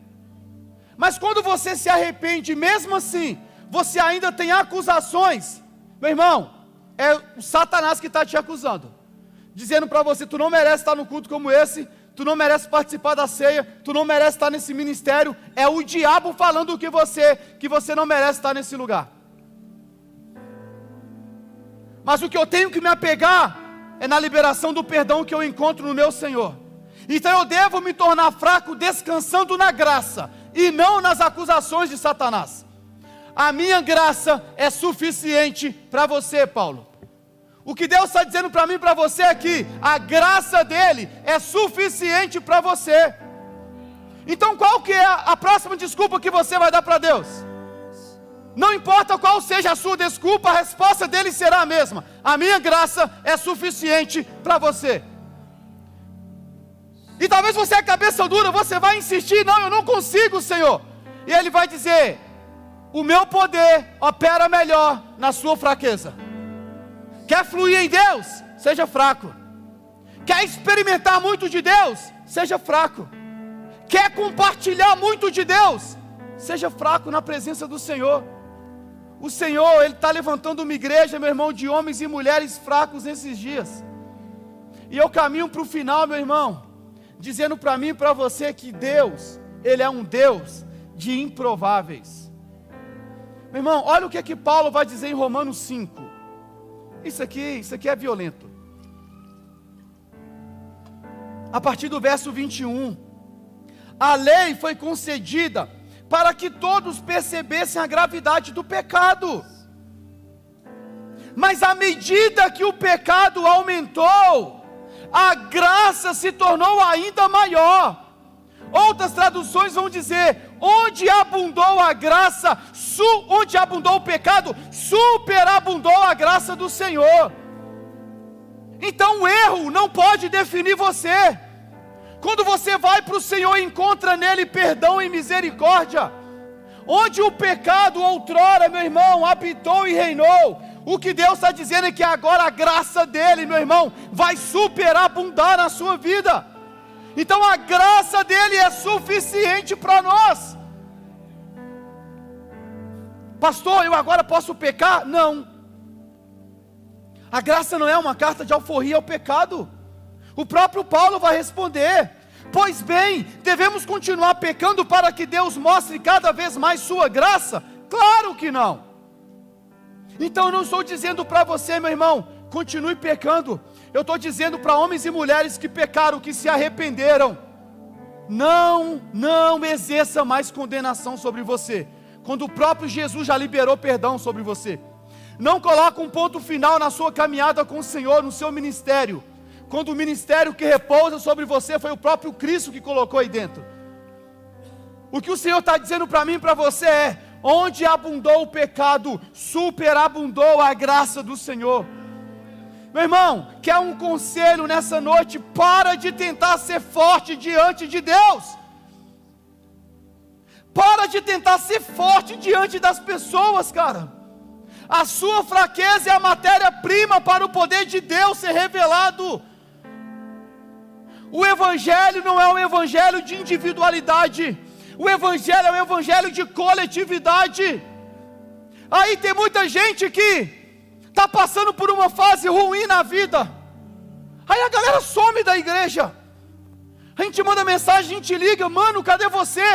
Mas quando você se arrepende, mesmo assim, você ainda tem acusações, meu irmão, é o Satanás que está te acusando, dizendo para você: tu não merece estar no culto como esse, tu não merece participar da ceia, tu não merece estar nesse ministério. É o diabo falando que você não merece estar nesse lugar. Mas o que eu tenho que me apegar é na liberação do perdão que eu encontro no meu Senhor. Então eu devo me tornar fraco descansando na graça e não nas acusações de Satanás. A minha graça é suficiente para você, Paulo. O que Deus está dizendo para mim e para você aqui, a graça dEle é suficiente para você. Então qual que é a próxima desculpa que você vai dar para Deus? Não importa qual seja a sua desculpa, a resposta dEle será a mesma: a minha graça é suficiente para você. E talvez você é cabeça dura, você vai insistir: não, eu não consigo, Senhor. E Ele vai dizer: o meu poder opera melhor na sua fraqueza. Quer fluir em Deus? Seja fraco. Quer experimentar muito de Deus? Seja fraco. Quer compartilhar muito de Deus? Seja fraco na presença do Senhor. O Senhor, Ele está levantando uma igreja, meu irmão, de homens e mulheres fracos nesses dias. E eu caminho para o final, meu irmão, dizendo para mim e para você que Deus, Ele é um Deus de improváveis. Meu irmão, olha o que Paulo vai dizer em Romanos 5. Isso aqui é violento. A partir do verso 21. A lei foi concedida para que todos percebessem a gravidade do pecado. Mas à medida que o pecado aumentou, a graça se tornou ainda maior. Outras traduções vão dizer: onde abundou a graça, onde abundou o pecado, superabundou a graça do Senhor. Então o erro não pode definir você. Quando você vai para o Senhor e encontra nele perdão e misericórdia, onde o pecado outrora, meu irmão, habitou e reinou, o que Deus está dizendo é que agora a graça dele, meu irmão, vai superabundar na sua vida. Então a graça dele é suficiente para nós. Pastor, eu agora posso pecar? Não. A graça não é uma carta de alforria ao pecado. O próprio Paulo vai responder: pois bem, devemos continuar pecando para que Deus mostre cada vez mais sua graça? Claro que não. Então eu não estou dizendo para você, meu irmão, continue pecando. Eu estou dizendo para homens e mulheres que pecaram, que se arrependeram: não exerça mais condenação sobre você, quando o próprio Jesus já liberou perdão sobre você. Não coloque um ponto final na sua caminhada com o Senhor, no seu ministério, quando o ministério que repousa sobre você foi o próprio Cristo que colocou aí dentro. O que o Senhor está dizendo para mim e para você é: onde abundou o pecado, superabundou a graça do Senhor. Meu irmão, quer um conselho nessa noite? Para de tentar ser forte diante de Deus. Para de tentar ser forte diante das pessoas, cara. A sua fraqueza é a matéria-prima para o poder de Deus ser revelado. O Evangelho não é um evangelho de individualidade. O Evangelho é um evangelho de coletividade. Aí tem muita gente que está passando por uma fase ruim na vida. Aí a galera some da igreja. A gente manda mensagem, a gente liga: mano, cadê você?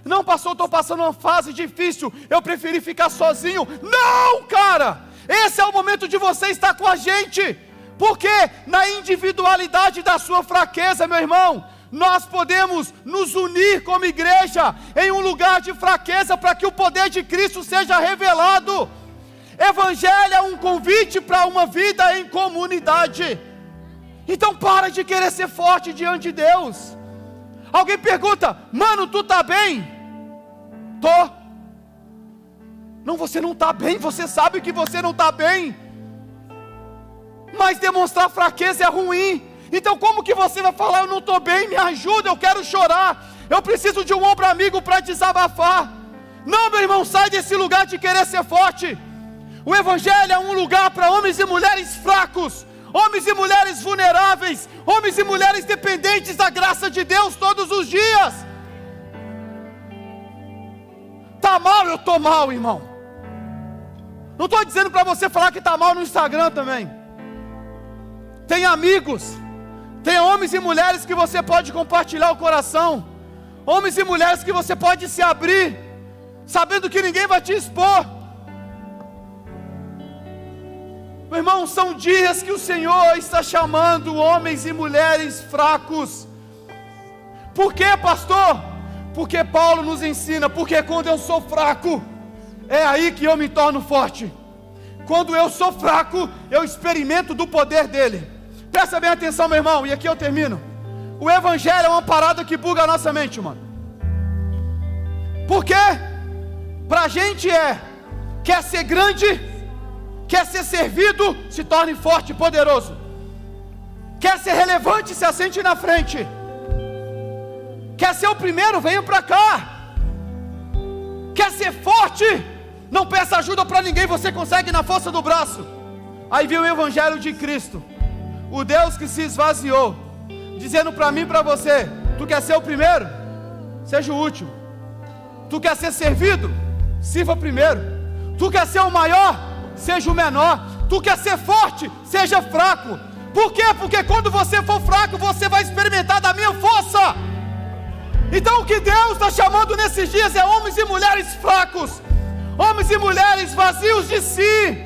Não, pastor, eu estou passando uma fase difícil, eu preferi ficar sozinho. Não, cara, esse é o momento de você estar com a gente. Porque na individualidade da sua fraqueza, meu irmão, nós podemos nos unir como igreja em um lugar de fraqueza, para que o poder de Cristo seja revelado. Evangelho é um convite para uma vida em comunidade. Então para de querer ser forte diante de Deus. Alguém pergunta: mano, tu está bem? Tô. Não, você não está bem, você sabe que você não está bem. Mas demonstrar fraqueza é ruim. Então como que você vai falar: eu não estou bem, me ajuda, eu quero chorar, eu preciso de um ombro amigo para desabafar? Não, meu irmão, sai desse lugar de querer ser forte. O Evangelho é um lugar para homens e mulheres fracos, homens e mulheres vulneráveis, homens e mulheres dependentes da graça de Deus todos os dias. Está mal? Eu estou mal, irmão. Não estou dizendo para você falar que está mal no Instagram também. Tem amigos, tem homens e mulheres que você pode compartilhar o coração, homens e mulheres que você pode se abrir, sabendo que ninguém vai te expor. Meu irmão, são dias que o Senhor está chamando homens e mulheres fracos. Por quê, pastor? Porque Paulo nos ensina: porque quando eu sou fraco, é aí que eu me torno forte. Quando eu sou fraco, eu experimento do poder dele. Presta bem atenção, meu irmão, e aqui eu termino. O Evangelho é uma parada que buga a nossa mente, mano. Por quê? Pra gente quer ser grande, quer ser servido, se torne forte e poderoso. Quer ser relevante, se assente na frente. Quer ser o primeiro, venha para cá. Quer ser forte, Não peça ajuda para ninguém, você consegue na força do braço. Aí vem o Evangelho de Cristo, o Deus que se esvaziou, dizendo para mim e para você: tu quer ser o primeiro? Seja o último. Tu quer ser servido? Sirva primeiro. Tu quer ser o maior? Seja o menor. Tu quer ser forte? Seja fraco. Por quê? Porque quando você for fraco, você vai experimentar da minha força. Então o que Deus está chamando nesses dias é homens e mulheres fracos, homens e mulheres vazios de si,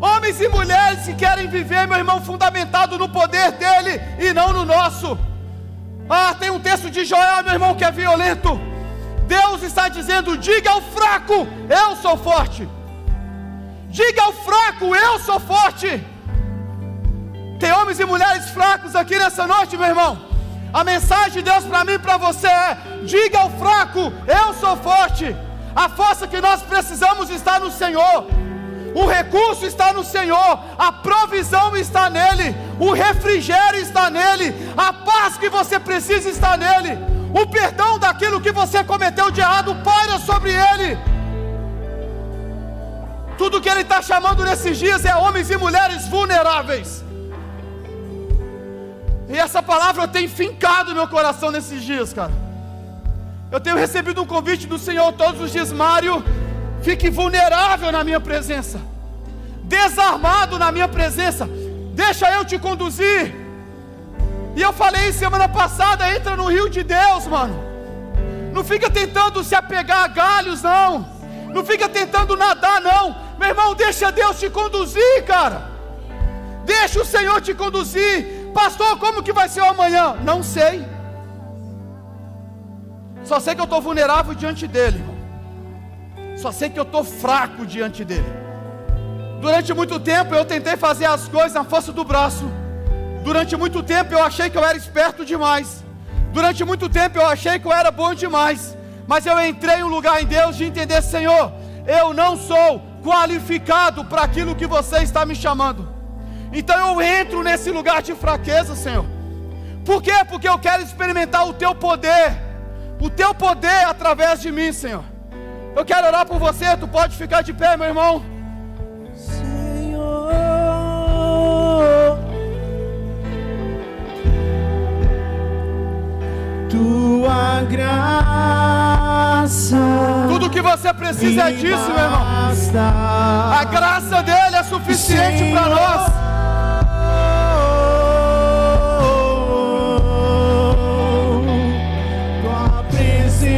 homens e mulheres que querem viver, meu irmão, fundamentado no poder dele e não no nosso. Tem um texto de Joel, meu irmão, que é violento. Deus está dizendo: diga ao fraco, eu sou forte. Diga ao fraco, eu sou forte. Tem homens e mulheres fracos aqui nessa noite, meu irmão. A mensagem de Deus para mim e para você é: diga ao fraco, eu sou forte. A força que nós precisamos está no Senhor. O recurso está no Senhor, a provisão está nele, o refrigério está nele, a paz que você precisa está nele, o perdão daquilo que você cometeu de errado paira sobre ele. Tudo que ele está chamando nesses dias é homens e mulheres vulneráveis. E essa palavra eu tenho fincado no meu coração nesses dias, cara. Eu tenho recebido um convite do Senhor todos os dias: Mário, fique vulnerável na minha presença, desarmado na minha presença, deixa eu te conduzir. E eu falei semana passada: entra no rio de Deus, mano. Não fica tentando se apegar a galhos, não. Não fica tentando nadar, não. Meu irmão, deixa Deus te conduzir, cara. Deixa o Senhor te conduzir. Pastor, como que vai ser o amanhã? Não sei. Só sei que eu estou vulnerável diante dele, irmão. Só sei que eu estou fraco diante dele. Durante muito tempo eu tentei fazer as coisas na força do braço. Durante muito tempo eu achei que eu era esperto demais. Durante muito tempo eu achei que eu era bom demais. Mas eu entrei em um lugar em Deus de entender: Senhor, eu não sou qualificado para aquilo que você está me chamando. Então eu entro nesse lugar de fraqueza, Senhor. Por quê? Porque eu quero experimentar o Teu poder. O Teu poder através de mim, Senhor. Eu quero orar por você. Tu pode ficar de pé, meu irmão. Senhor, Tua graça. Tudo que você precisa é disso, meu irmão. A graça dele é suficiente para nós. Tua presença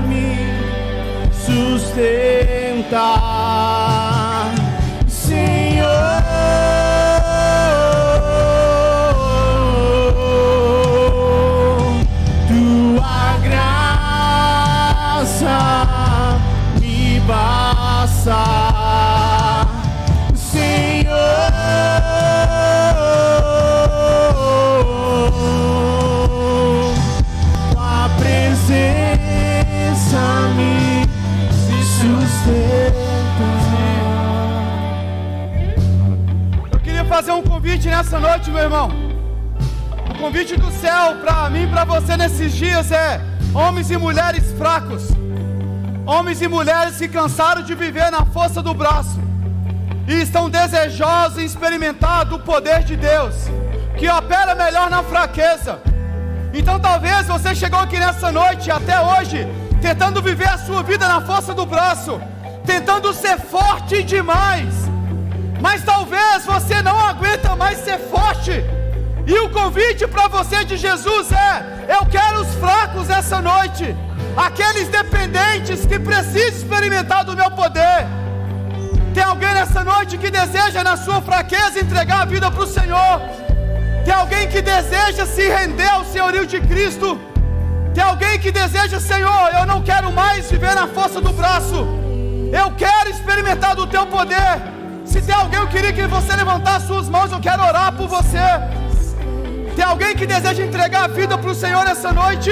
me sustenta. Senhor, tua presença me sustenta. Eu queria fazer um convite nessa noite, meu irmão. O convite do céu para mim e para você nesses dias é: homens e mulheres fracos, homens e mulheres que cansaram de viver na força do braço e estão desejosos em experimentar do poder de Deus, que opera melhor na fraqueza. Então talvez você chegou aqui nessa noite, até hoje, tentando viver a sua vida na força do braço, tentando ser forte demais, mas talvez você não aguenta mais ser forte. E o convite para você de Jesus é: eu quero os fracos essa noite, aqueles dependentes que precisam experimentar do meu poder. Tem alguém nessa noite que deseja na sua fraqueza entregar a vida para o Senhor? Tem alguém que deseja se render ao senhorio de Cristo? Tem alguém que deseja: Senhor, eu não quero mais viver na força do braço, eu quero experimentar do teu poder. Se tem alguém, eu queria que você levantasse suas mãos, eu quero orar por você. Tem alguém que deseja entregar a vida para o Senhor nessa noite?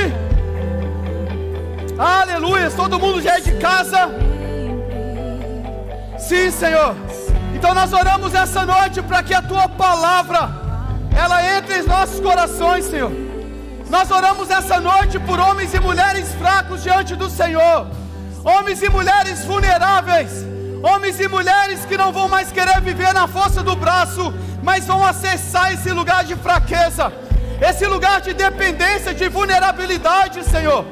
Aleluia, todo mundo já é de casa? Sim, Senhor. Então nós oramos essa noite para que a Tua palavra, ela entre em nossos corações, Senhor. Nós oramos essa noite por homens e mulheres fracos diante do Senhor, homens e mulheres vulneráveis, homens e mulheres que não vão mais querer viver na força do braço, mas vão acessar esse lugar de fraqueza, esse lugar de dependência, de vulnerabilidade, Senhor.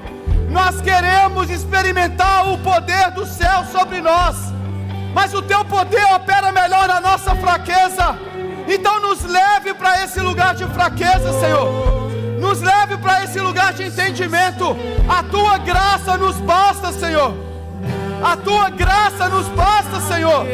Nós queremos experimentar o poder do céu sobre nós, mas o Teu poder opera melhor na nossa fraqueza. Então nos leve para esse lugar de fraqueza, Senhor. Nos leve para esse lugar de entendimento. A Tua graça nos basta, Senhor. A Tua graça nos basta, Senhor.